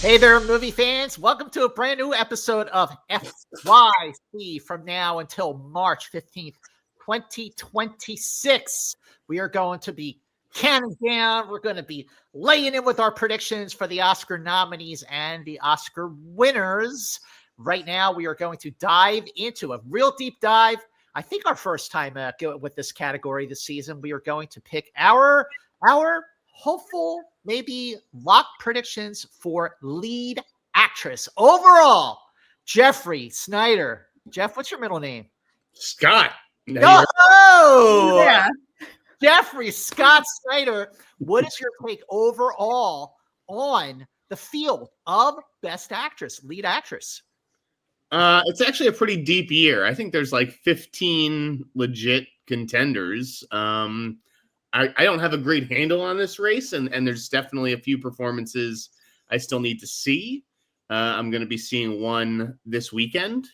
Hey there, movie fans. Welcome to a brand new episode of FYC from now until March 15th, 2026. We are going to be counting down. We're going to be laying in with our predictions for the Oscar nominees and the Oscar winners. Right now, we are going to dive into a real deep dive. I think our first time with this category this season. We are going to pick our hopeful, maybe lock predictions for lead actress. Overall, Jeffrey Snyder. Jeff, what's your middle name? Scott. Oh, yeah. Jeffrey Scott Snyder. What is your take overall on the field of Best Actress, lead actress? It's actually a pretty deep year. I think there's like 15 legit contenders. I don't have a great handle on this race, and there's definitely a few performances I still need to see. I'm going to be seeing one this weekend.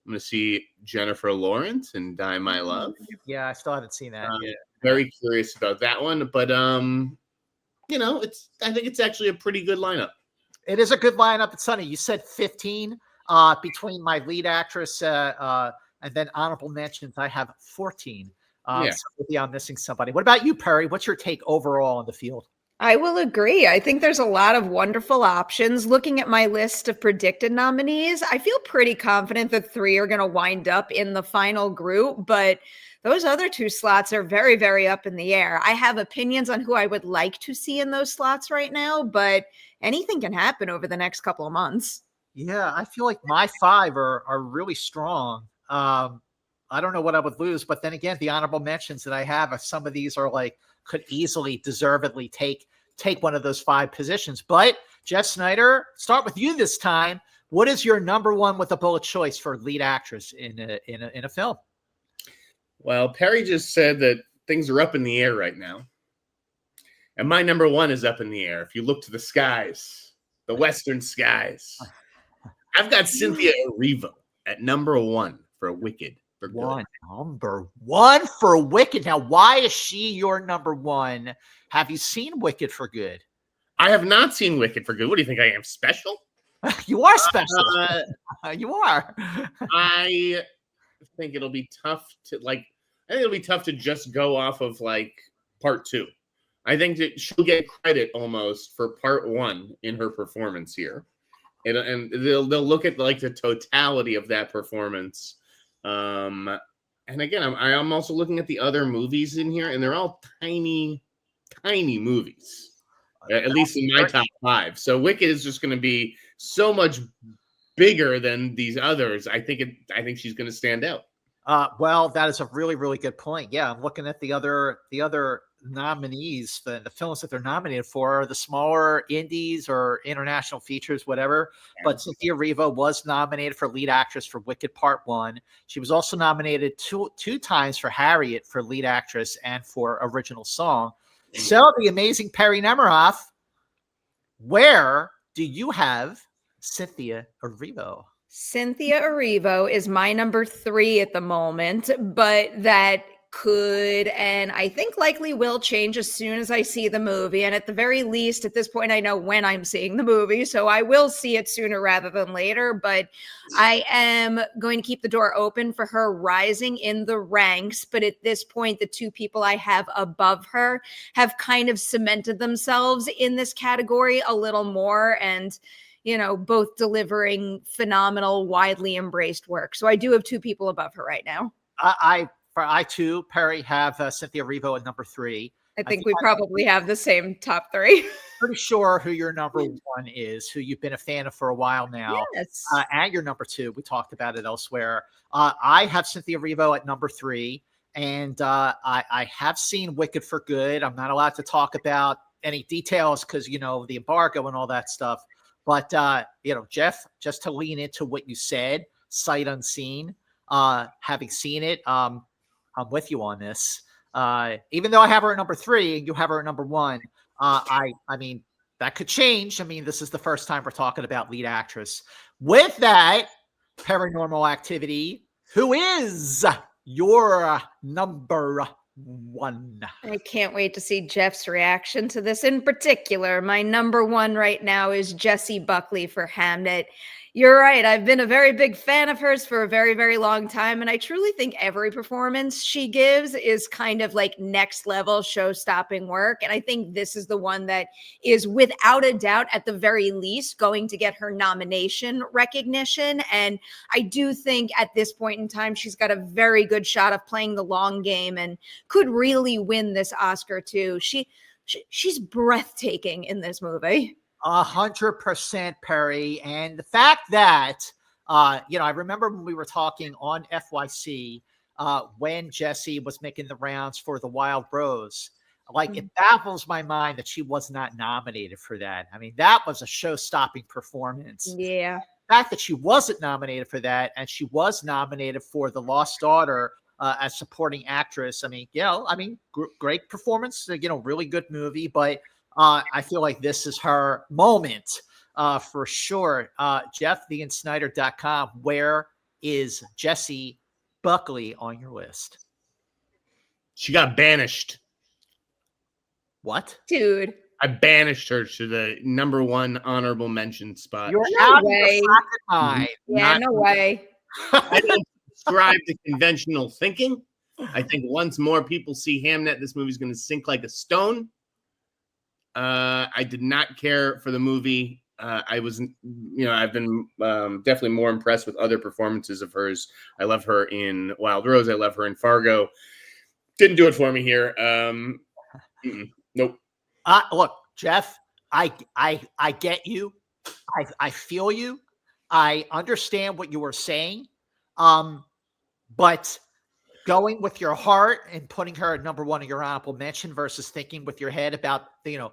I'm going to see Jennifer Lawerence in Die My Love. Yeah, I still haven't seen that yet. Very curious about that one, but I think it's actually a pretty good lineup. It is a good lineup. It's funny. You said 15 between my lead actress and then honorable mentions. I have 14. So maybe I'm missing somebody. What about you, Perri? What's your take overall on the field? I will agree. I think there's a lot of wonderful options. Looking at my list of predicted nominees, I feel pretty confident that 3 are going to wind up in the final group, but those other 2 slots are very, very up in the air. I have opinions on who I would like to see in those slots right now, but anything can happen over the next couple of months. Yeah, I feel like my 5 are really strong. I don't know what I would lose, but then again, the honorable mentions that I have, some of these are like could easily, deservedly take one of those 5 positions. But Jeff Snyder, start with you this time. What is your number one with a bullet choice for lead actress in a film? Well, Perri just said that things are up in the air right now, and my number one is up in the air. If you look to the skies, the western skies, I've got Cynthia Erivo at number 1 for Wicked. Number one for Wicked. Now, why is she your number 1? Have you seen Wicked for Good? I have not seen Wicked for Good. What do you think? I am special? You are special. You are. I think it'll be tough to just go off of like part 2. I think that she'll get credit almost for part 1 in her performance here, and they'll look at like the totality of that performance. And again, I'm also looking at the other movies in here, and they're all tiny movies, at least in my top 5. So Wicked is just going to be so much bigger than these others. I think she's going to stand out. Well, that is a really, really good point. Yeah, I'm looking at the other nominees, the films that they're nominated for are the smaller indies or international features, whatever. But Cynthia Erivo was nominated for lead actress for Wicked Part 1. She was also nominated two times for Harriet for lead actress and for original song. So the amazing Perri Nemiroff, where do you have Cynthia Erivo? Cynthia Erivo is my number 3 at the moment, but that could and I think likely will change as soon as I see the movie. And at the very least, at this point, I know when I'm seeing the movie, so I will see it sooner rather than later. But I am going to keep the door open for her rising in the ranks. But at this point, the 2 people I have above her have kind of cemented themselves in this category a little more, and both delivering phenomenal, widely embraced work. So I do have 2 people above her right now. I too, Perri, have Cynthia Erivo at number 3. I think we probably have the same top 3. Pretty sure who your number 1 is, who you've been a fan of for a while now. Yes. And your number 2. We talked about it elsewhere. I have Cynthia Erivo at number 3, and I have seen Wicked for Good. I'm not allowed to talk about any details because, the embargo and all that stuff. But, Jeff, just to lean into what you said, sight unseen, having seen it, I'm with you on this. Even though I have her at number 3 and you have her at number 1, I mean, that could change. I mean, this is the first time we're talking about lead actress. With that, paranormal activity, who is your number one. I can't wait to see Jeff's reaction to this. In particular, my number one right now is Jessie Buckley for Hamnet. You're right. I've been a very big fan of hers for a very, very long time. And I truly think every performance she gives is kind of like next level show stopping work. And I think this is the one that is without a doubt, at the very least, going to get her nomination recognition. And I do think at this point in time, she's got a very good shot of playing the long game and could really win this Oscar too. She's breathtaking in this movie. 100%, Perri. And the fact that, I remember when we were talking on FYC, when Jessie was making the rounds for The Wild Rose, it baffles my mind that she was not nominated for that. I mean, that was a show-stopping performance. Yeah. The fact that she wasn't nominated for that, and she was nominated for The Lost Daughter as supporting actress. I mean, great performance, really good movie, but I feel like this is her moment for sure. Jeff, theinsnyder.com, where is Jessie Buckley on your list? She got banished. What? Dude. I banished her to the number one honorable mention spot. You're No out way. of your mind. Yeah, no way. I don't subscribe to conventional thinking. I think once more people see Hamnet, this movie's going to sink like a stone. I did not care for the movie. I've been definitely more impressed with other performances of hers. I love her in Wild Rose. I love her in Fargo. Didn't do it for me here. Nope. Look, Jeff, I get you. I feel you. I understand what you were saying. But going with your heart and putting her at number one in your honorable mention versus thinking with your head about reading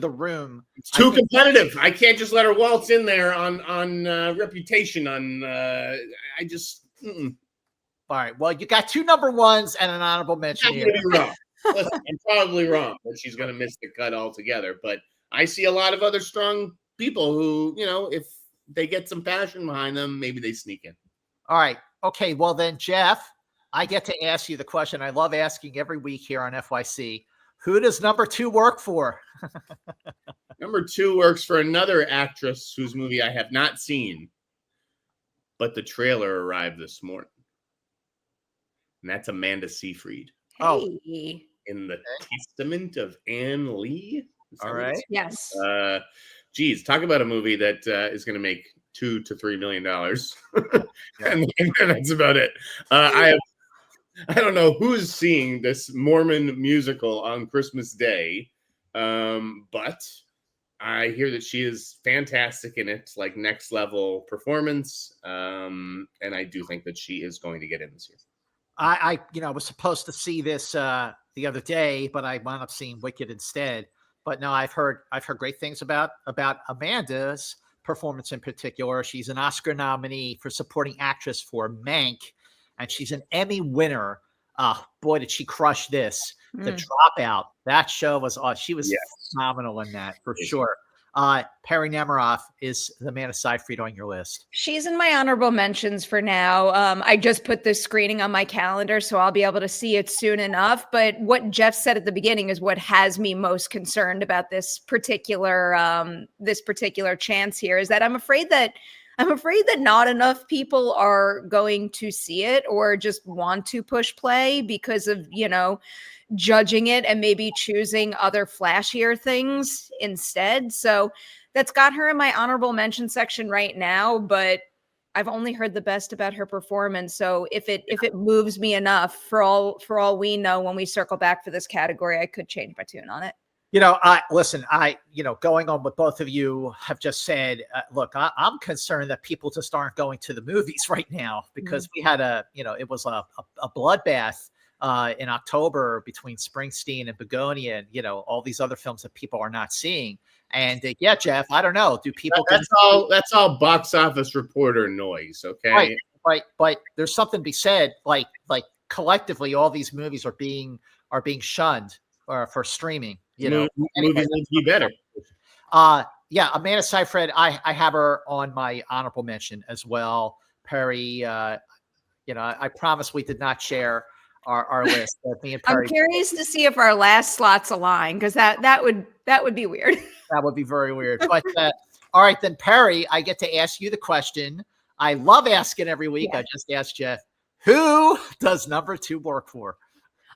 the room. It's too competitive. I can't just let her waltz in there on reputation. I just. All right. Well, you got two number ones and an honorable mention. I'm going to be wrong. Listen, I'm probably wrong that she's going to miss the cut altogether. But I see a lot of other strong people who, if they get some passion behind them, maybe they sneak in. All right. Okay. Well, then, Jeff, I get to ask you the question I love asking every week here on FYC. Who does number two work for? Number two works for another actress whose movie I have not seen, but the trailer arrived this morning. And that's Amanda Seyfried. Hey. In The Testament of Anne Lee. All right. Yes. Geez, talk about a movie that is going to make $2 to $3 million. and that's about it. I don't know who's seeing this Mormon musical on Christmas Day, but I hear that she is fantastic in it, like next level performance. And I do think that she is going to get in this year. I was supposed to see this the other day, but I wound up seeing Wicked instead. But no, I've heard great things about Amanda's performance in particular. She's an Oscar nominee for supporting actress for Mank, and she's an Emmy winner. Boy, did she crush this. The Dropout. That show was she was phenomenal in that for sure. Perri Nemiroff is the Amanda Seyfried on your list. She's in my honorable mentions for now. I just put this screening on my calendar, so I'll be able to see it soon enough. But what Jeff said at the beginning is what has me most concerned about this particular chance here, is that I'm afraid that not enough people are going to see it or just want to push play because of, judging it and maybe choosing other flashier things instead. So that's got her in my honorable mention section right now, but I've only heard the best about her performance. So if it moves me enough, for all we know, when we circle back for this category, I could change my tune on it. Going on what both of you have just said, look, I'm concerned that people just aren't going to the movies right now because we had it was a bloodbath in October between Springsteen and Bugonia and, all these other films that people are not seeing. And Jeff, I don't know. Do people? That's all box office reporter noise. Okay. Right. But there's something to be said. Like collectively, all these movies are being shunned for streaming. Movies need to be better. Amanda Seyfried, I have her on my honorable mention as well. Perri, I promise we did not share our list. That me and I'm Perri. curious to see if our last slots align because that would be weird. That would be very weird. But all right, then Perri, I get to ask you the question. I love asking every week. Yeah. I just asked Jeff, who does number 2 work for?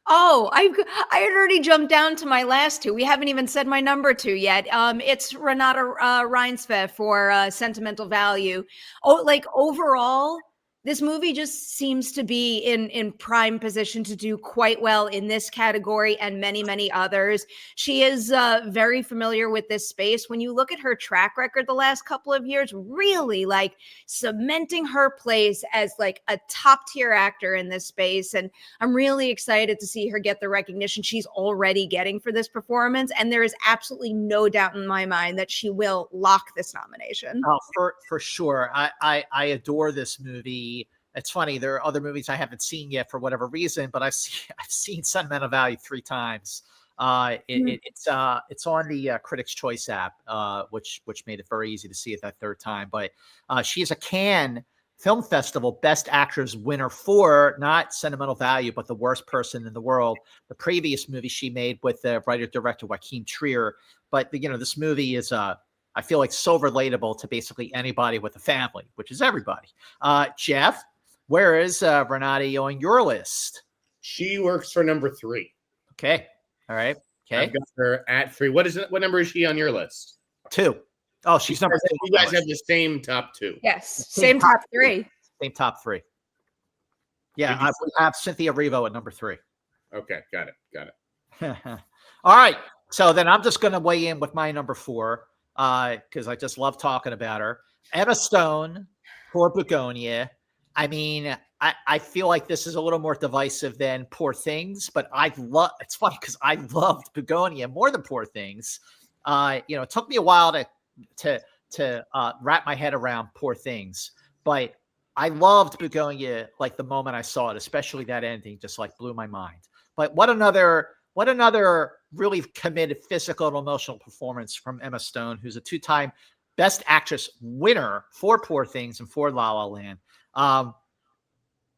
Oh, I had already jumped down to my last 2. We haven't even said my number 2 yet. It's Renata Reinsve for Sentimental Value. Oh, like overall, this movie just seems to be in prime position to do quite well in this category and many, many others. She is very familiar with this space. When you look at her track record the last couple of years, really like cementing her place as like a top tier actor in this space. And I'm really excited to see her get the recognition she's already getting for this performance. And there is absolutely no doubt in my mind that she will lock this nomination. Oh, for sure. I adore this movie. It's funny. There are other movies I haven't seen yet for whatever reason, but I've seen Sentimental Value 3 times. It's on the Critics' Choice app, which made it very easy to see it that third time. But she's a Cannes Film Festival Best Actress winner for not Sentimental Value, but The Worst Person in the World, the previous movie she made with the writer-director Joachim Trier. But this movie is I feel like so relatable to basically anybody with a family, which is everybody. Jeff, where is Renata on your list? She works for number 3. Okay. All right. Okay. I've got her at 3. What number is she on your list? 2. Oh, she's number 2. You guys have the same top 2. Yes. Same top 3. Same top 3. Yeah. We have Cynthia Erivo at number 3. Okay. Got it. All right. So then I'm just going to weigh in with my number 4 because I just love talking about her. Emma Stone for Bugonia. I mean, I feel like this is a little more divisive than Poor Things, but it's funny because I loved Bugonia more than Poor Things. It took me a while to wrap my head around Poor Things, but I loved Bugonia like the moment I saw it, especially that ending just like blew my mind. But what another really committed physical and emotional performance from Emma Stone, who's a 2-time Best Actress winner for Poor Things and for La La Land.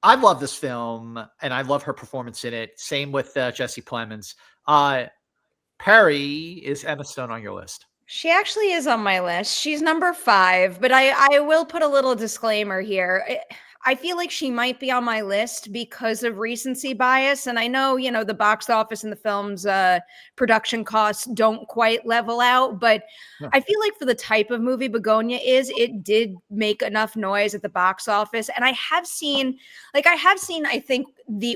I love this film, and I love her performance in it. Same with Jesse Plemons. Perri, is Emma Stone on your list? She actually is on my list. She's number 5, but I will put a little disclaimer here. I feel like she might be on my list because of recency bias. And I know, the box office and the film's production costs don't quite level out, but yeah. I feel like for the type of movie Bugonia is, it did make enough noise at the box office. And I have seen, I think,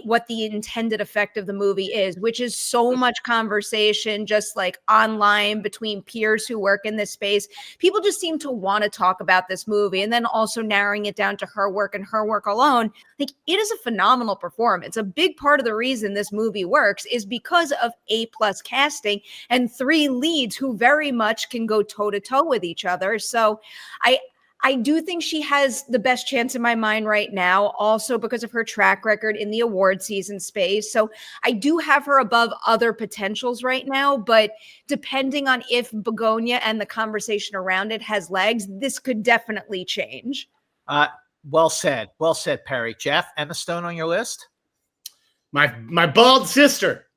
what the intended effect of the movie is, which is so much conversation just like online between peers who work in this space. People just seem to want to talk about this movie, and then also narrowing it down to her work and her work alone. Like, it is a phenomenal performance. A big part of the reason this movie works is because of A+ casting and 3 leads who very much can go toe to toe with each other. So I do think she has the best chance in my mind right now, also because of her track record in the award season space. So I do have her above other potentials right now, but depending on if Bugonia and the conversation around it has legs, this could definitely change. Well said, Perri. Jeff, Emma Stone on your list? My bald sister.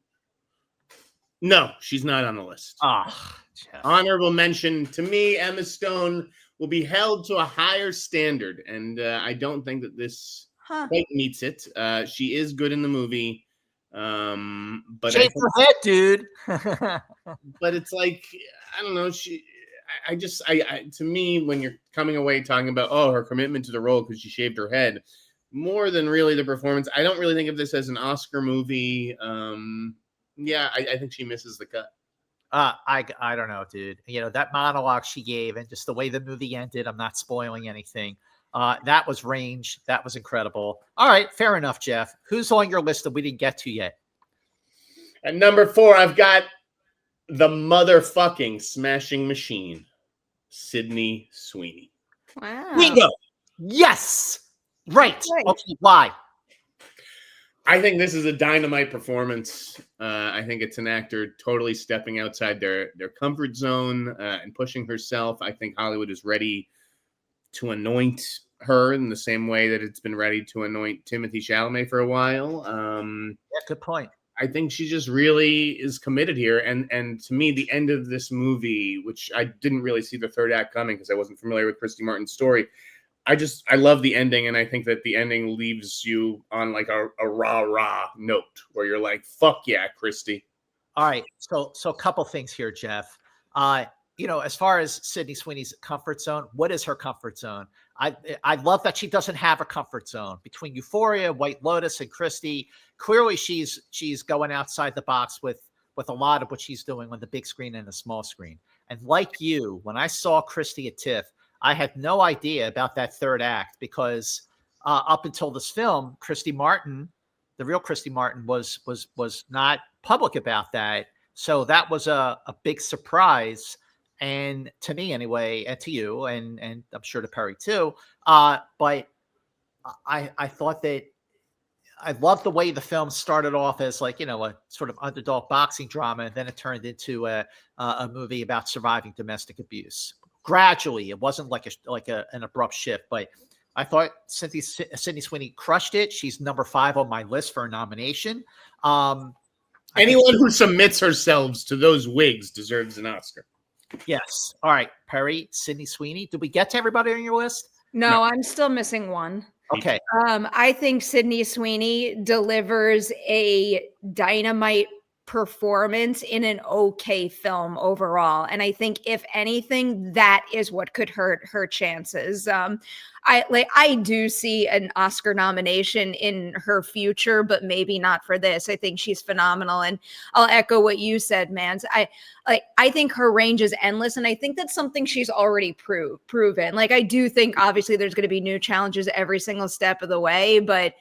No, she's not on the list. Honorable mention to me, Emma Stone will be held to a higher standard, and I don't think that this quite meets it. She is good in the movie, but shave her head, dude. But it's like, I don't know. To me, when you're coming away talking about her commitment to the role because she shaved her head, more than really the performance, I don't really think of this as an Oscar movie. I think she misses the cut. I don't know, dude. That monologue she gave and just the way the movie ended, I'm not spoiling anything. That was range. That was incredible. All right, fair enough, Jeff. Who's on your list that we didn't get to yet? At number 4, I've got the motherfucking smashing machine, Sydney Sweeney. Wow. Bingo. Yes. Right. Okay, why? I think this is a dynamite performance. I think it's an actor totally stepping outside their comfort zone and pushing herself. I think Hollywood is ready to anoint her in the same way that it's been ready to anoint Timothée Chalamet for a while. Yeah, good point. I think she just really is committed here. And to me, the end of this movie, which I didn't really see the third act coming because I wasn't familiar with Christy Martin's story. I love the ending. And I think that the ending leaves you on like a rah note where you're like, fuck yeah, Christy. All right. So a couple things here, Jeff. As far as Sydney Sweeney's comfort zone, what is her comfort zone? I love that she doesn't have a comfort zone between Euphoria, White Lotus, and Christie. Clearly, she's going outside the box with a lot of what she's doing on the big screen and the small screen. And like you, when I saw Christie at TIFF, I had no idea about that third act because up until this film, Christy Martin, the real Christy Martin, was not public about that. So that was a big surprise. And to me anyway, and to you, and I'm sure to Perri too. But I thought that I loved the way the film started off as like, a sort of underdog boxing drama. And then it turned into a movie about surviving domestic abuse. Gradually, it wasn't like an abrupt shift, but I thought Sydney Sweeney crushed it. She's number 5 on my list for a nomination. Anyone who submits herself to those wigs deserves an Oscar. Yes. All right, Perri, Sydney Sweeney. Did we get to everybody on your list? No, I'm still missing one. Okay. I think Sydney Sweeney delivers a dynamite performance in an okay film overall. And I think if anything, that is what could hurt her chances. I do see an Oscar nomination in her future, but maybe not for this. I think she's phenomenal. And I'll echo what you said, Mans. I think her range is endless. And I think that's something she's already proven. Like, I do think obviously there's going to be new challenges every single step of the way, but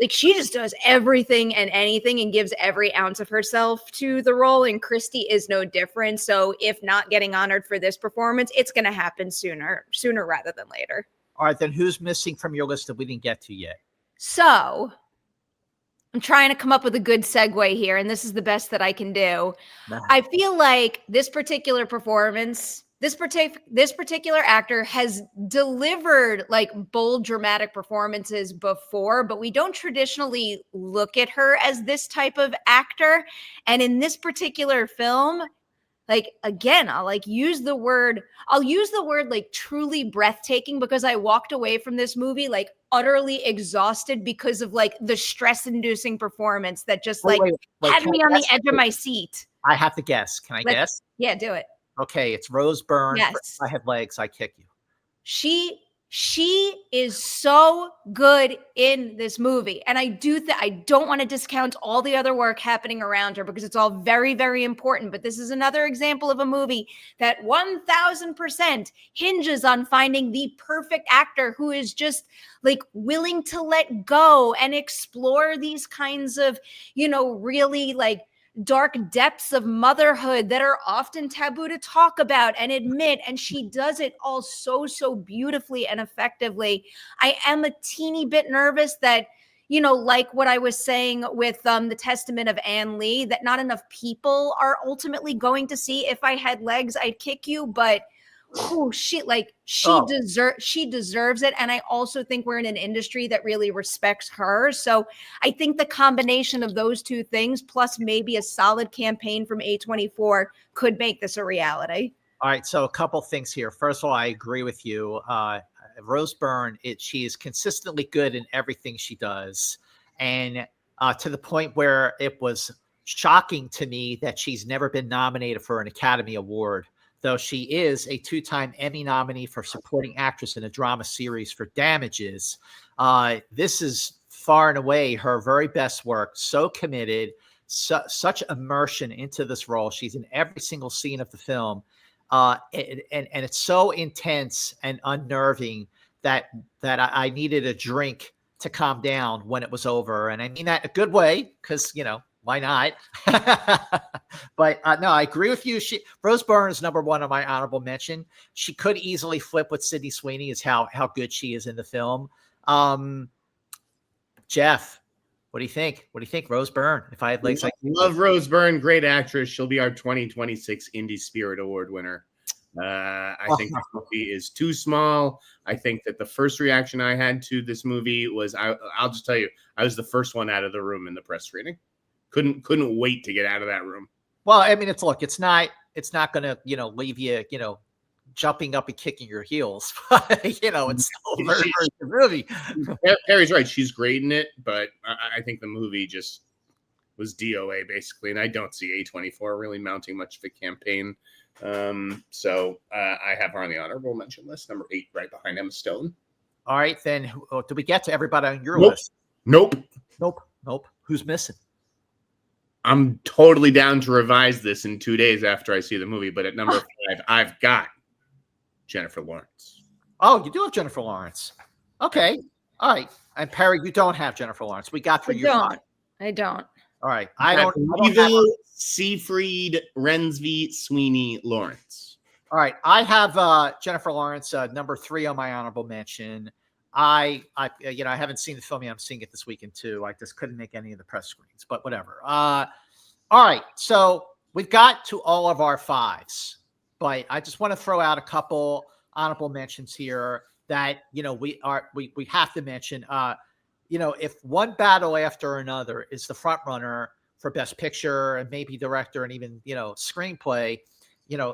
like she just does everything and anything and gives every ounce of herself to the role. And Christie is no different. So if not getting honored for this performance, it's going to happen sooner rather than later. All right, then who's missing from your list that we didn't get to yet? So I'm trying to come up with a good segue here, and this is the best that I can do. Nah. I feel like this particular performance, this particular actor has delivered like bold, dramatic performances before, but we don't traditionally look at her as this type of actor. And in this particular film, like, again, I'll use the word like truly breathtaking, because I walked away from this movie like utterly exhausted because of like the stress inducing performance that just wait, had me on the edge of wait. my seat. I have to guess. Can I guess? Yeah, do it. Okay, it's Rose Byrne. Yes. If I had legs, I kick you. She is so good in this movie. And I don't want to discount all the other work happening around her because it's all very, very important. But this is another example of a movie that 1000% hinges on finding the perfect actor who is just like willing to let go and explore these kinds of, really like dark depths of motherhood that are often taboo to talk about and admit. And she does it all so beautifully and effectively. I am a teeny bit nervous that, like what I was saying with the Testament of Ann Lee, that not enough people are ultimately going to see If I Had Legs, I'd Kick You. But she deserves it. And I also think we're in an industry that really respects her. So I think the combination of those two things, plus maybe a solid campaign from A24, could make this a reality. All right. So a couple things here. First of all, I agree with you. Rose Byrne, she is consistently good in everything she does. And to the point where it was shocking to me that she's never been nominated for an Academy Award, though she is a 2-time Emmy nominee for supporting actress in a drama series for Damages. This is far and away her very best work. So committed, such immersion into this role. She's in every single scene of the film. And it's so intense and unnerving that I needed a drink to calm down when it was over. And I mean that in a good way, because, why not? But no, I agree with you. Rose Byrne is number 1 on my honorable mention. She could easily flip with Sydney Sweeney, is how good she is in the film. Jeff, what do you think? What do you think, Rose Byrne? If I had legs, love Rose Byrne, great actress. She'll be our 2026 Indie Spirit Award winner. I think this movie is too small. I think that the first reaction I had to this movie was, I'll just tell you, I was the first one out of the room in the press screening. Couldn't wait to get out of that room. Well, I mean, it's not going to, leave you, jumping up and kicking your heels. It's still a very, very good movie. Perri's right. She's great in it, but I think the movie just was DOA basically, and I don't see A24 really mounting much of a campaign. So I have her on the honorable mention list, number 8, right behind Emma Stone. All right, then do we get to everybody on your Nope. list? Nope. Who's missing? I'm totally down to revise this in 2 days after I see the movie, but at number 5, I've got Jennifer Lawerence. Oh, you do have Jennifer Lawerence. Okay. All right. And Perri, you don't have Jennifer Lawerence. We got through your five. I don't. All right. I don't Erivo, Seyfried, Reinsve, Sweeney, Lawerence. All right. I have Jennifer Lawerence, number 3 on my honorable mention. I haven't seen the film yet. I'm seeing it this weekend too. I just couldn't make any of the press screens, but whatever. All right. So we've got to all of our 5s, but I just want to throw out a couple honorable mentions here that, we have to mention. If One Battle After Another is the front runner for Best Picture and maybe director and even, screenplay,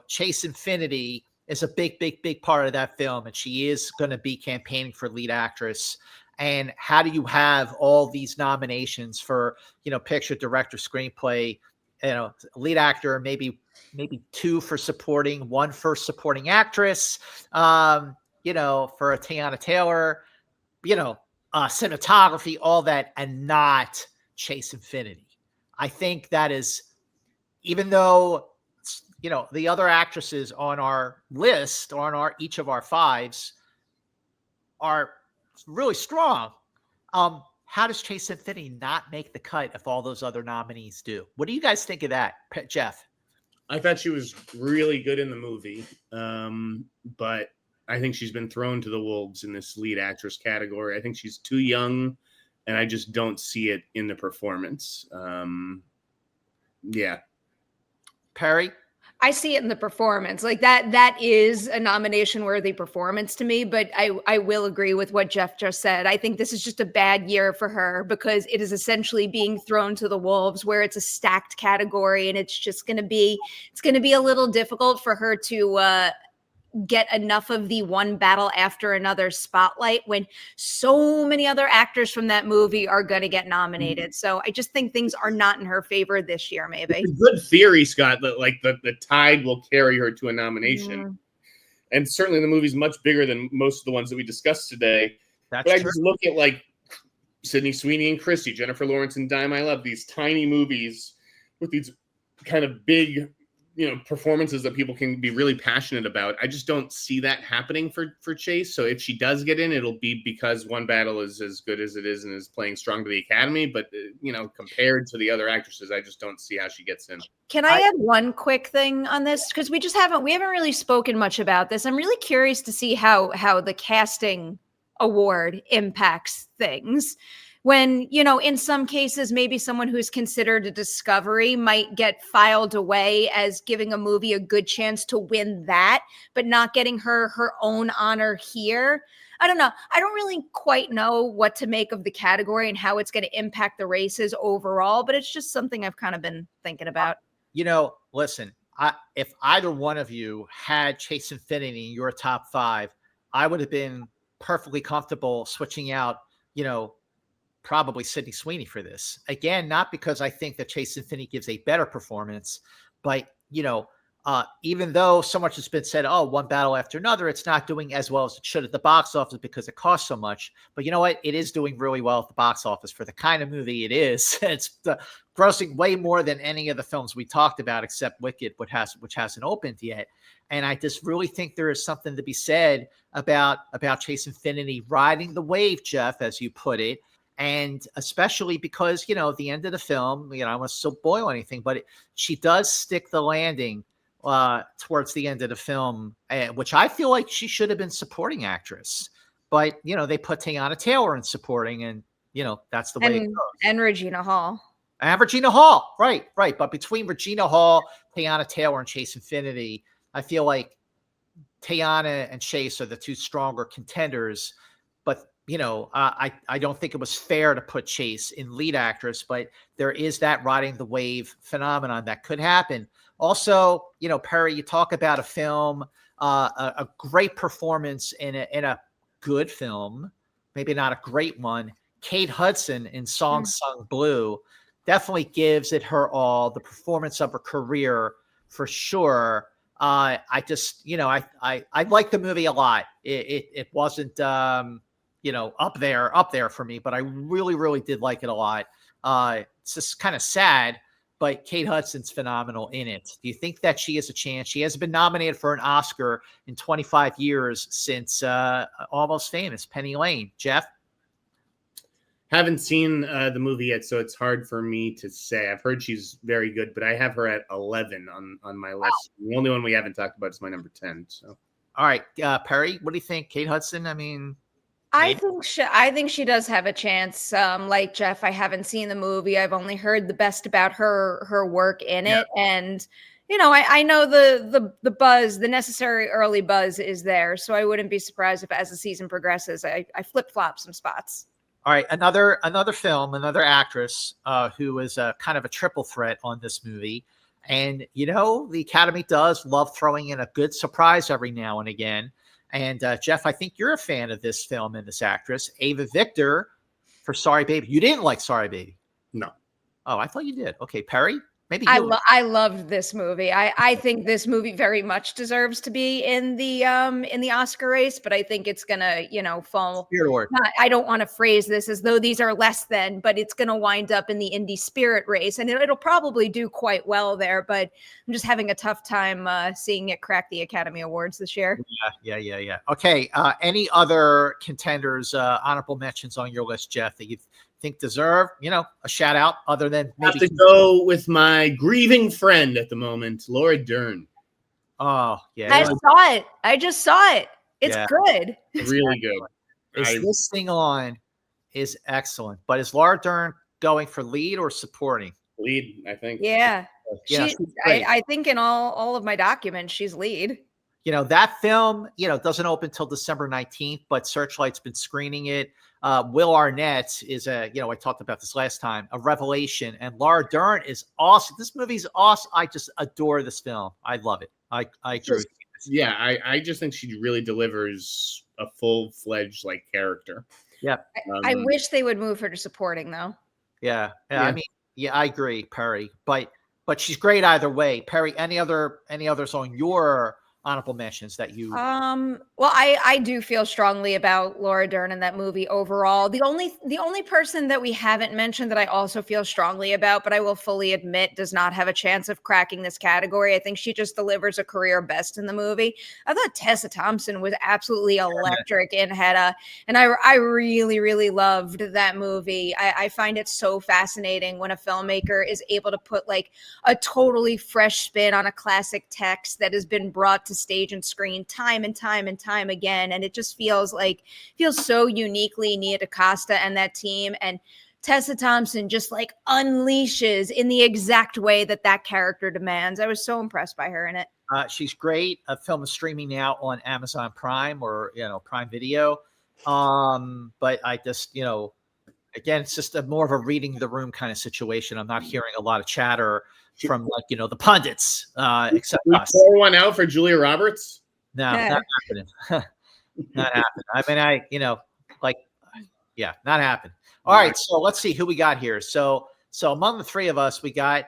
Chase Infinity is a big part of that film. And she is going to be campaigning for lead actress. And how do you have all these nominations for, picture, director, screenplay, lead actor, maybe 2 for supporting, 1 for supporting actress, for a Teyana Taylor, cinematography, all that, and not Chase Infinity. I think that is, even though, the other actresses on our list, on each of our 5s, are really strong. How does Chase Infinity not make the cut if all those other nominees do? What do you guys think of that, Jeff? I thought she was really good in the movie, but I think she's been thrown to the wolves in this lead actress category. I think she's too young, and I just don't see it in the performance. Yeah. Perri? I see it in the performance. Like that is a nomination worthy performance to me, but I will agree with what Jeff just said. I think this is just a bad year for her because it is essentially being thrown to the wolves where it's a stacked category, and it's going to be a little difficult for her to get enough of the One Battle After Another spotlight when so many other actors from that movie are going to get nominated. So I just think things are not in her favor this year, maybe. It's a good theory, Scott, that like the tide will carry her to a nomination. Mm-hmm. And certainly the movie's much bigger than most of the ones that we discussed today. That's but I true. just look at like Sydney Sweeney and Christie, Jennifer Lawerence and Dime I Love, these tiny movies with these kind of big performances that people can be really passionate about. I just don't see that happening for Chase. So if she does get in, it'll be because One Battle is as good as it is and is playing strong to the Academy. But, compared to the other actresses, I just don't see how she gets in. Can I add one quick thing on this? Because we haven't really spoken much about this. I'm really curious to see how the casting award impacts things. When, in some cases, maybe someone who's considered a discovery might get filed away as giving a movie a good chance to win that, but not getting her own honor here. I don't know. I don't really quite know what to make of the category and how it's going to impact the races overall, but it's just something I've kind of been thinking about. Listen, if either one of you had Chase Infinity in your top 5, I would have been perfectly comfortable switching out, probably Sydney Sweeney for this. Again, not because I think that Chase Infinity gives a better performance, but, even though so much has been said, One Battle After Another, it's not doing as well as it should at the box office because it costs so much. But you know what? It is doing really well at the box office for the kind of movie it is. It's grossing way more than any of the films we talked about, except Wicked, which hasn't opened yet. And I just really think there is something to be said about Chase Infinity riding the wave, Jeff, as you put it. And especially because, at the end of the film, I don't want to spoil anything, but she does stick the landing towards the end of the film, which I feel like she should have been supporting actress. But, they put Teyana Taylor in supporting, and, that's the way it goes. And Regina Hall. And Regina Hall, right. But between Regina Hall, Teyana Taylor, and Chase Infinity, I feel like Teyana and Chase are the two stronger contenders, but I don't think it was fair to put Chase in lead actress, but there is that riding the wave phenomenon that could happen. Also, Perri, you talk about a film, a great performance in a good film, maybe not a great one. Kate Hudson in Song Sung Blue definitely gives it her all. The performance of her career for sure. I just, I like the movie a lot. It wasn't, up there for me, but I really, really did like it a lot. It's just kind of sad, but Kate Hudson's phenomenal in it. Do you think that she has a chance? She has been nominated for an Oscar in 25 years since Almost Famous, Penny Lane. Jeff? Haven't seen the movie yet, so it's hard for me to say. I've heard she's very good, but I have her at 11 on my list. Wow. The only one we haven't talked about is my number 10. So, all right, Perri, what do you think? Kate Hudson? I mean, I think she does have a chance. Like Jeff, I haven't seen the movie. I've only heard the best about her work in it, and I know the buzz, the necessary early buzz is there. So I wouldn't be surprised if, as the season progresses, I flip flop some spots. All right, another film, another actress who is kind of a triple threat on this movie. And, the Academy does love throwing in a good surprise every now and again. And, Jeff, I think you're a fan of this film and this actress, Ava Victor, for Sorry Baby. You didn't like Sorry Baby? No. Oh, I thought you did. Okay, Perri? Maybe I loved this movie. I think this movie very much deserves to be in the Oscar race, but I think it's gonna fall. I don't want to phrase this as though these are less than, but it's gonna wind up in the indie spirit race, and it'll probably do quite well there. But I'm just having a tough time seeing it crack the Academy Awards this year. Yeah. Okay. Any other contenders, honorable mentions on your list, Jeff, that you think deserve, a shout out other than maybe? I have to go with my grieving friend at the moment, Laura Dern. Oh, yeah. I just saw it. It's good. It's really good. This thing on is excellent. But is Laura Dern going for lead or supporting? Lead, I think. Yeah. I think in all of my documents, she's lead. That film, doesn't open till December 19th, but Searchlight's been screening it. Will Arnett is I talked about this last time, a revelation. And Laura Dern is awesome. This movie's awesome. I just adore this film. I love it. I agree. I just think she really delivers a full-fledged character. Yeah. I wish they would move her to supporting though. Yeah. I mean, I agree, Perri. But she's great either way. Perri, any others on your honorable mentions that you well, I do feel strongly about Laura Dern in that movie overall. The only person that we haven't mentioned that I also feel strongly about, but I will fully admit does not have a chance of cracking this category. I think she just delivers a career best in the movie. I thought Tessa Thompson was absolutely electric in Hedda, and I really, really loved that movie. I find it so fascinating when a filmmaker is able to put a totally fresh spin on a classic text that has been brought to stage and screen time and time and time again, and it just feels so uniquely Nia DaCosta and that team, and Tessa Thompson just unleashes in the exact way that character demands. I was so impressed by her in it. She's great. A film is streaming now on Amazon Prime or Prime Video, but I just again, it's just more of a reading the room kind of situation. I'm not hearing a lot of chatter from the pundits, except us. Pour one out for Julia Roberts? No, not happening. Not happening. I mean, not happening. All right, so let's see who we got here. So among the three of us, we got.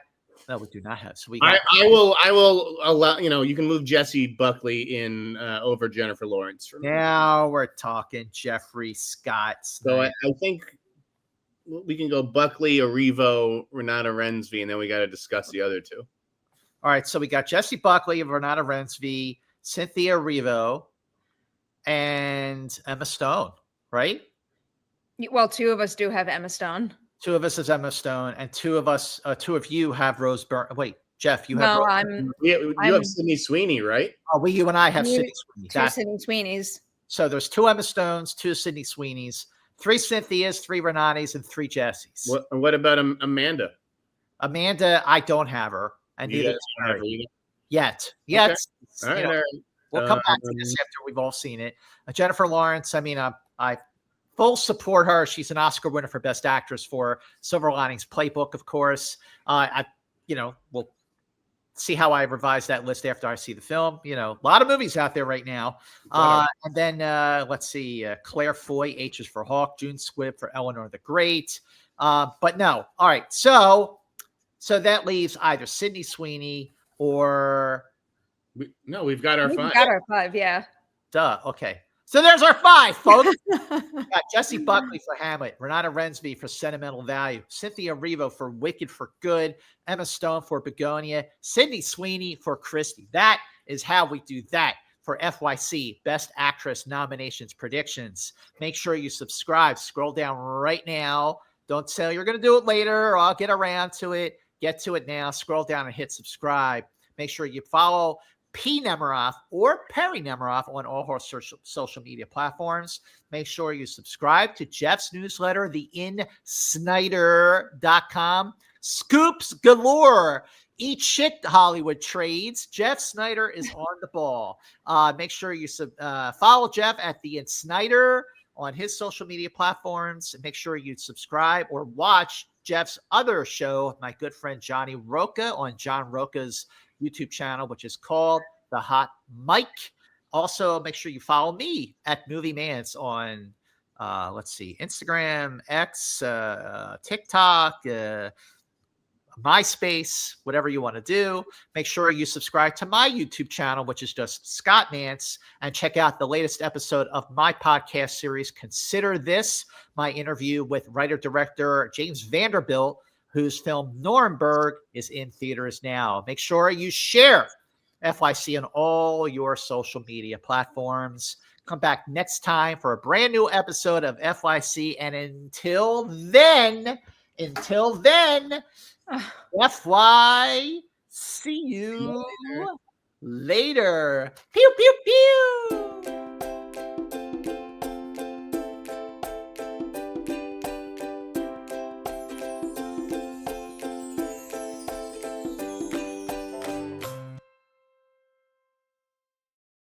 No, we do not have. So we. Got, I will allow. You can move Jessie Buckley in over Jennifer Lawerence. For me. Now we're talking Jeffrey Scott. So I think we can go Buckley, Erivo, Renata Reinsve, and then we got to discuss the other two. All right, so we got Jessie Buckley, Renata Reinsve, Cynthia Erivo, and Emma Stone, right? Well, two of us do have Emma Stone. Two of us is Emma Stone, and two of you have Rose Byrne. Wait, Jeff, you have. No, you have Sydney Sweeney, right? Oh, you and I have Sydney Sweeney. Two Sydney Sweeneys. So there's two Emma Stones, two Sydney Sweeneys, three Cynthias, three Renatas, and three Jessies. What about Amanda? Amanda, I don't have her. And you don't have her yet. Okay. All right. We'll come back to this after we've all seen it. Jennifer Lawerence, I mean, I full support her. She's an Oscar winner for Best Actress for Silver Linings Playbook, of course. We'll see how I revise that list after I see the film. A lot of movies out there right now. And then let's see, Claire Foy, H is for Hawk, June Squibb for Eleanor the Great. But no. All right. So that leaves either Sydney Sweeney or... we've got our 5. We've got our 5, yeah. Duh. Okay. So there's our 5, folks. Got Jessie Buckley for Hamlet, Renata Reinsve for Sentimental Value, Cynthia Erivo for Wicked for Good, Emma Stone for Bugonia, Sydney Sweeney for Christie. That is how we do that for FYC Best Actress nominations predictions. Make sure you subscribe. Scroll down right now. Don't say you're going to do it later or I'll get around to it. Get to it now. Scroll down and hit subscribe. Make sure you follow P. Nemiroff or Perri Nemiroff on all her social media platforms. Make sure you subscribe to Jeff's newsletter, theinsnyder.com. Scoops galore. Eat shit, Hollywood trades. Jeff Snyder is on the ball. Make sure you follow Jeff at The Insnyder on his social media platforms. Make sure you subscribe or watch Jeff's other show, my good friend Johnny Roca, on John Roca's YouTube channel, which is called The Hot Mic. Also, make sure you follow me at Movie Mans on, Instagram, X, TikTok, MySpace, whatever you want to do. Make sure you subscribe to my YouTube channel, which is just Scott Mance, and check out the latest episode of my podcast series, Consider This, my interview with writer-director James Vanderbilt, whose film Nuremberg is in theaters now. Make sure you share FYC on all your social media platforms. Come back next time for a brand new episode of FYC. And until then, FY, see you later. Pew, pew, pew.